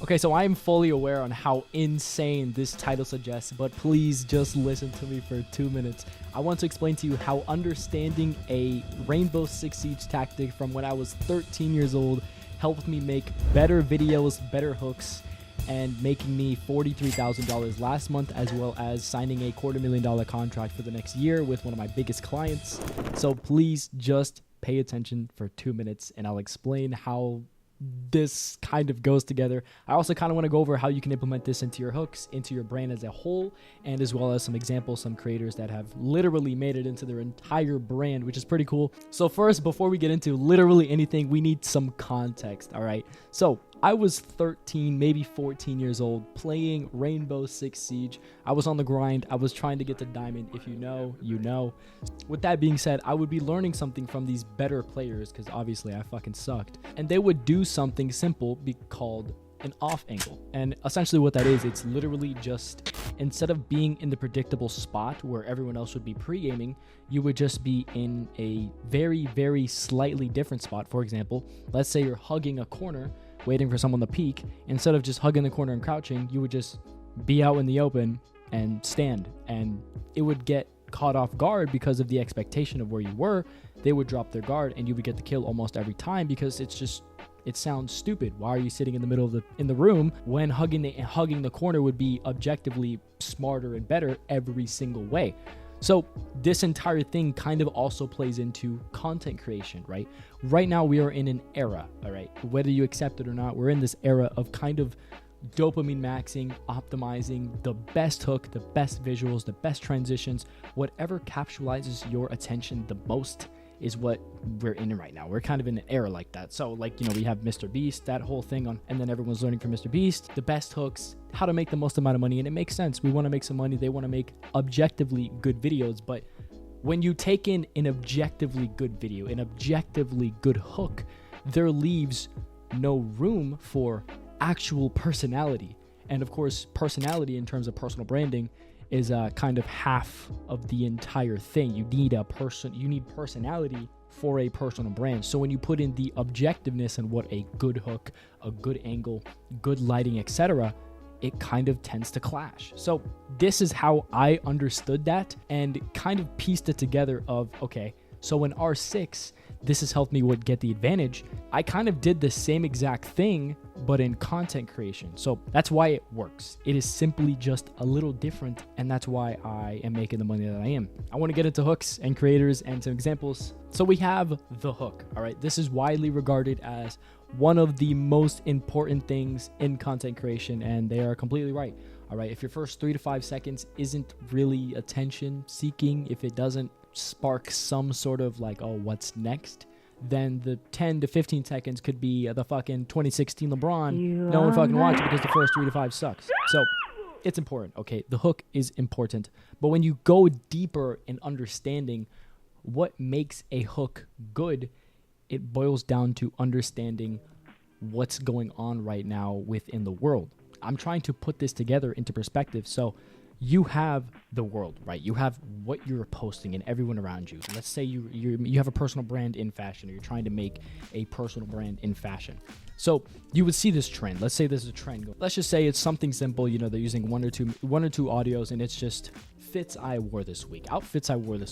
Okay, so I am fully aware on how insane this title suggests, but please just listen to me for 2 minutes. I want to explain to you how understanding a Rainbow Six Siege tactic from when I was 13 years old helped me make better videos, better hooks, and making me $43,000 last month, as well as signing a $250,000 contract for the next year with one of my biggest clients. So please just pay attention for 2 minutes and I'll explain how this kind of goes together. I also kind of want to go over how you can implement this into your hooks, into your brand as a whole, and as well as some examples, some creators that have literally made it into their entire brand, which is pretty cool. So first, before we get into literally anything, we need some context, all right? So I was 13, maybe 14 years old, playing Rainbow Six Siege. I was on the grind. I was trying to get to Diamond. If you know, you know. With that being said, I would be learning something from these better players because obviously I fucking sucked. And they would do something simple called an off angle. And essentially what that is, it's literally just, instead of being in the predictable spot where everyone else would be pre-aiming, you would just be in a very, very slightly different spot. For example, let's say you're hugging a corner, waiting for someone to peek. Instead of just hugging the corner and crouching, you would just be out in the open and stand, and it would get caught off guard because of the expectation of where you were. They would drop their guard and you would get the kill almost every time because it sounds stupid. Why are you sitting in the middle of the room when hugging the corner would be objectively smarter and better every single way? So this entire thing kind of also plays into content creation, right? Right now we are in an era, all right? Whether you accept it or not, we're in this era of kind of dopamine maxing, optimizing the best hook, the best visuals, the best transitions, whatever capitalizes your attention the most is what we're in right now. We're kind of in an era like that. So like, you know, we have Mr. Beast, that whole thing on, and then everyone's learning from Mr. Beast, the best hooks, how to make the most amount of money. And it makes sense. We want to make some money. They want to make objectively good videos. But when you take in an objectively good video, an objectively good hook, there leaves no room for actual personality. And of course, personality in terms of personal branding is kind of half of the entire thing. You need personality for a personal brand. So when you put in the objectiveness and what a good hook, a good angle, good lighting, etc., it kind of tends to clash. So this is how I understood that and kind of pieced it together of, okay, so in R6, this has helped me get the advantage. I kind of did the same exact thing, but in content creation. So that's why it works. It is simply just a little different, and that's why I am making the money that I am. I want to get into hooks and creators and some examples. So we have the hook, all right? This is widely regarded as one of the most important things in content creation, and they are completely right, all right? If your first 3 to 5 seconds isn't really attention seeking, if it doesn't spark some sort of like, oh, what's next, then the 10 to 15 seconds could be the fucking 2016 LeBron. No one fucking watched it because the first 3 to 5 sucks. So it's important. Okay, the hook is important. But when you go deeper in understanding what makes a hook good, it boils down to understanding what's going on right now within the world. I'm trying to put this together into perspective. So you have the world, right? You have what you're posting and everyone around you. Let's say you have a personal brand in fashion, or you're trying to make a personal brand in fashion. So you would see this trend. Let's say there's a trend. Let's just say it's something simple. You know, they're using one or two audios, and it's just outfits I wore this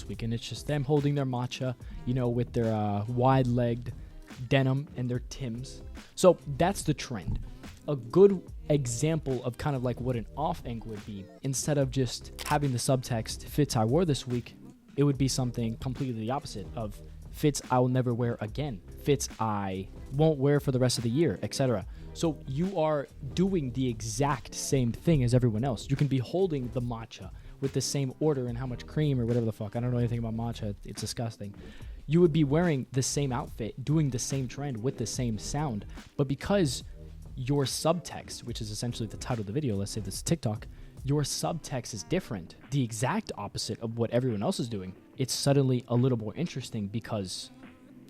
week, and it's just them holding their matcha, you know, with their wide-legged denim and their Tims. So that's the trend. A good example of kind of like what an off angle would be, instead of just having the subtext fits I wore this week, it would be something completely the opposite of fits I will never wear again, fits I won't wear for the rest of the year, etc. So you are doing the exact same thing as everyone else. You can be holding the matcha with the same order and how much cream or whatever the fuck. I don't know anything about matcha. It's disgusting. You would be wearing the same outfit, doing the same trend with the same sound, but because your subtext, which is essentially the title of the video, let's say this is TikTok, your subtext is different, the exact opposite of what everyone else is doing, it's suddenly a little more interesting because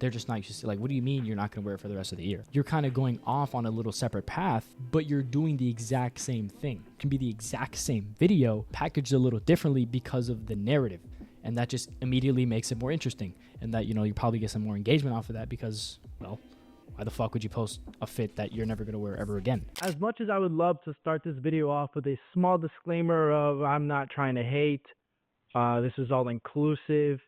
they're just not used to, like, what do you mean you're not going to wear it for the rest of the year? You're kind of going off on a little separate path, but you're doing the exact same thing. It can be the exact same video, packaged a little differently because of the narrative. And that just immediately makes it more interesting. And that, you know, you probably get some more engagement off of that because, well, Why the fuck would you post a fit that you're never going to wear ever again? As much as I would love to start this video off with a small disclaimer of I'm not trying to hate, this is all inclusive,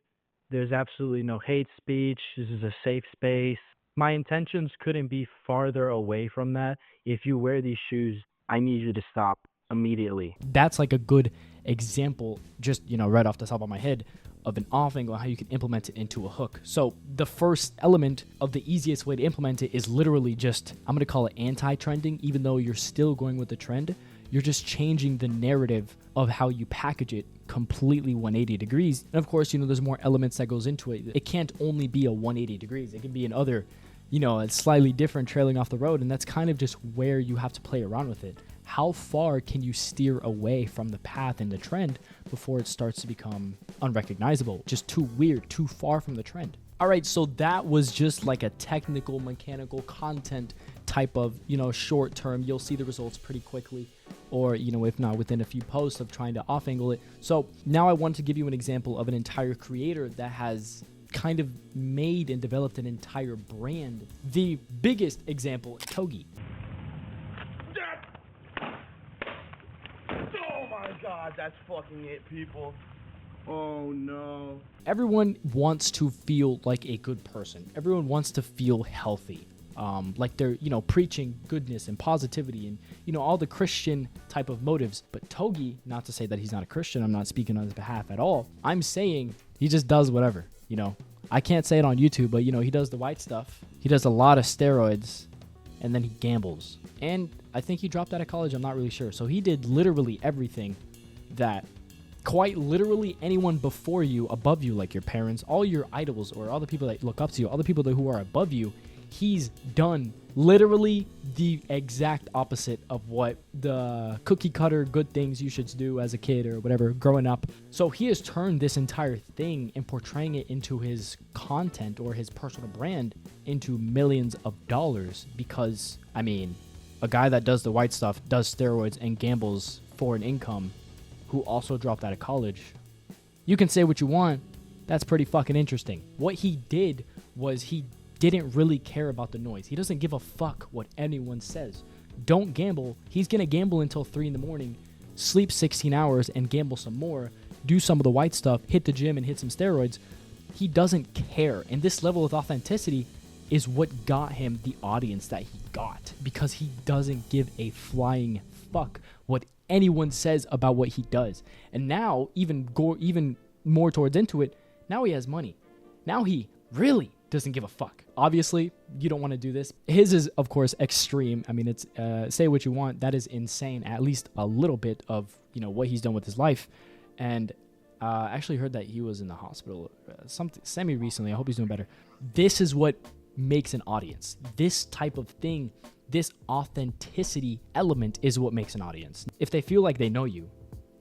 there's absolutely no hate speech, this is a safe space. My intentions couldn't be farther away from that. If you wear these shoes, I need you to stop immediately. That's like a good example, just, right off the top of my head, of an off angle, how you can implement it into a hook. So the first element of the easiest way to implement it is literally just, I'm going to call it anti-trending, even though you're still going with the trend. You're just changing the narrative of how you package it completely 180 degrees. And of course, there's more elements that goes into it. It can't only be a 180 degrees. It can be another, it's slightly different, trailing off the road. And that's kind of just where you have to play around with it. How far can you steer away from the path and the trend before it starts to become unrecognizable? Just too weird, too far from the trend. All right, so that was just like a technical, mechanical content type of, short term. You'll see the results pretty quickly, or, if not within a few posts of trying to off angle it. So now I want to give you an example of an entire creator that has kind of made and developed an entire brand. The biggest example, Togi. God, that's fucking it, people. Oh no. Everyone wants to feel like a good person. Everyone wants to feel healthy. Like they're, preaching goodness and positivity and, all the Christian type of motives. But Togi, not to say that he's not a Christian, I'm not speaking on his behalf at all. I'm saying he just does whatever, I can't say it on YouTube, but, he does the white stuff. He does a lot of steroids, and then he gambles. And I think he dropped out of college. I'm not really sure. So he did literally everything that quite literally anyone before you, above you, like your parents, all your idols, or all the people that look up to you, all the people who are above you, he's done literally the exact opposite of what the cookie cutter good things you should do as a kid or whatever growing up. So he has turned this entire thing and portraying it into his content or his personal brand into millions of dollars because, a guy that does the white stuff, does steroids, and gambles for an income, who also dropped out of college. You can say what you want. That's pretty fucking interesting. What he did was he didn't really care about the noise. He doesn't give a fuck what anyone says. Don't gamble. He's going to gamble until 3 a.m, sleep 16 hours and gamble some more, do some of the white stuff, hit the gym and hit some steroids. He doesn't care. And this level of authenticity is what got him the audience that he got, because he doesn't give a flying fuck what anyone says about what he does. And now, even more towards into it, now he has money. Now he really doesn't give a fuck. Obviously, you don't want to do this. His is, of course, extreme. It's say what you want. That is insane. At least a little bit of, what he's done with his life. And I actually heard that he was in the hospital something semi-recently. I hope he's doing better. This is what makes an audience. This type of thing, this authenticity element is what makes an audience. If they feel like they know you,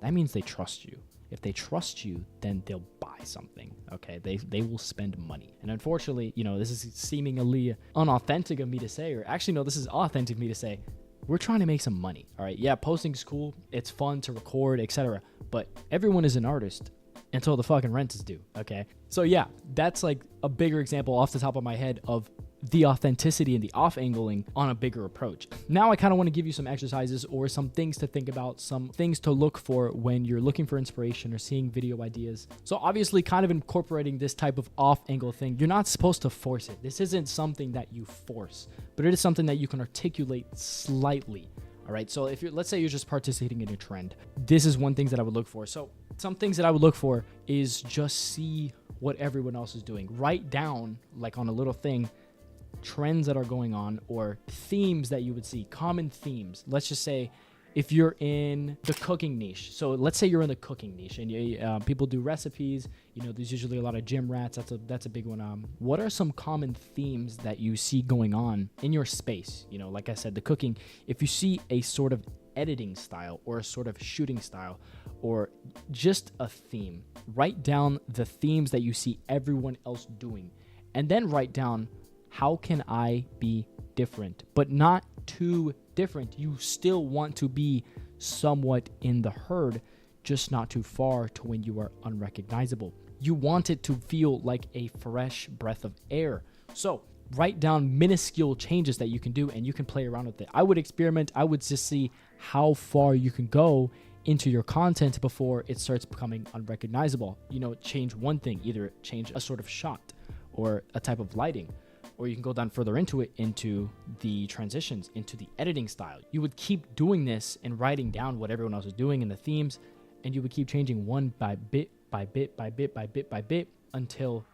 that means they trust you. If they trust you, then they'll buy something, okay? They will spend money. And unfortunately, this is seemingly unauthentic of me to say, or actually, no, this is authentic of me to say. We're trying to make some money, all right? Yeah, posting's cool. It's fun to record, etc. But everyone is an artist until the fucking rent is due, okay? So yeah, that's like a bigger example off the top of my head of the authenticity and the off-angling on a bigger approach. Now I kind of want to give you some exercises or some things to think about, some things to look for when you're looking for inspiration or seeing video ideas. So obviously kind of incorporating this type of off-angle thing, you're not supposed to force it. This isn't something that you force, but it is something that you can articulate slightly. All right, so if let's say you're just participating in a trend, this is one thing that I would look for. So some things that I would look for is just see what everyone else is doing. Write down, like on a little thing, trends that are going on or themes that you would see, common themes. Let's just say if you're in the cooking niche. So let's say you're in the cooking niche and people do recipes, there's usually a lot of gym rats. That's a big one. What are some common themes that you see going on in your space? Like I said, the cooking, if you see a sort of editing style or a sort of shooting style or just a theme, write down the themes that you see everyone else doing, and then write down, how can I be different? But not too different. You still want to be somewhat in the herd, just not too far to when you are unrecognizable. You want it to feel like a fresh breath of air. So write down minuscule changes that you can do, and you can play around with it. I would experiment. I would just see how far you can go into your content before it starts becoming unrecognizable. Change one thing, either change a sort of shot or a type of lighting, or you can go down further into it, into the transitions, into the editing style. You would keep doing this and writing down what everyone else is doing in the themes, and you would keep changing one by bit by bit by bit by bit by bit until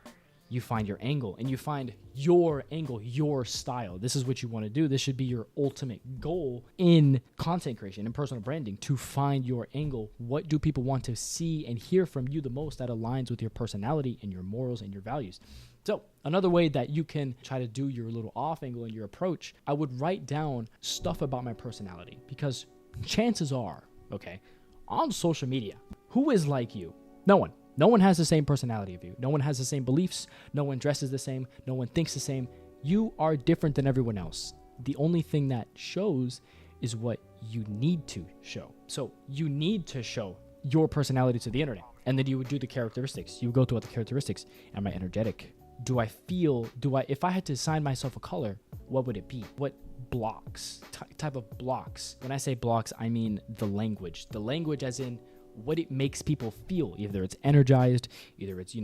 you find your angle, and you find your angle, your style. This is what you want to do. This should be your ultimate goal in content creation and personal branding, to find your angle. What do people want to see and hear from you the most that aligns with your personality and your morals and your values? So another way that you can try to do your little off angle in your approach, I would write down stuff about my personality, because chances are, okay, on social media, who is like you? No one. No one has the same personality of you. No one has the same beliefs. No one dresses the same. No one thinks the same. You are different than everyone else. The only thing that shows is what you need to show. So you need to show your personality to the internet. And then you would do the characteristics. You would go through all the characteristics. Am I energetic? If I had to assign myself a color, what would it be? What blocks, type of blocks? When I say blocks, I mean the language. The language as in what it makes people feel. Either it's energized, either it's,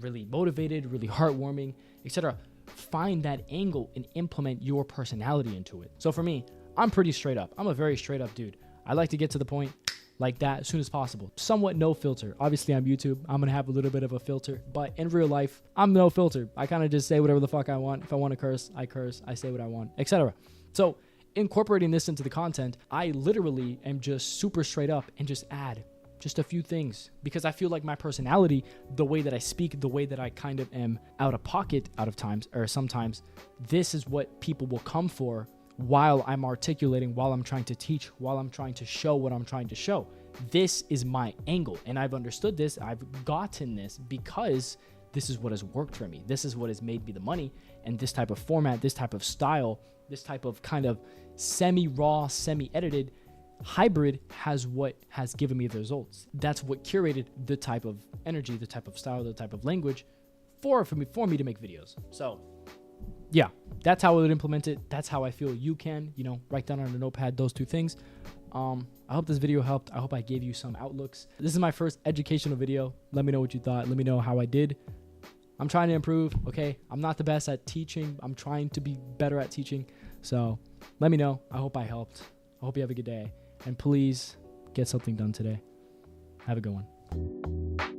really motivated, really heartwarming, etc. Find that angle and implement your personality into it. So for me, I'm pretty straight up. I'm a very straight up dude. I like to get to the point like that as soon as possible. Somewhat no filter. Obviously on YouTube, I'm going to have a little bit of a filter, but in real life, I'm no filter. I kind of just say whatever the fuck I want. If I want to curse, I say what I want, etc. So incorporating this into the content, I literally am just super straight up and just add just a few things, because I feel like my personality, the way that I speak, the way that I kind of am out of pocket sometimes, this is what people will come for while I'm articulating, while I'm trying to teach, while I'm trying to show what I'm trying to show. This is my angle, and I've understood this. I've gotten this because this is what has worked for me. This is what has made me the money, and this type of format, this type of style, this type of kind of semi-raw, semi-edited hybrid has what has given me the results. That's what curated the type of energy, the type of style, the type of language for me to make videos. So yeah, that's how I would implement it. That's how I feel you can, write down on a notepad those two things. I hope this video helped. I hope I gave you some outlooks. This is my first educational video. Let me know what you thought. Let me know how I did. I'm trying to improve, okay? I'm not the best at teaching. I'm trying to be better at teaching. So let me know. I hope I helped. I hope you have a good day. And please get something done today. Have a good one.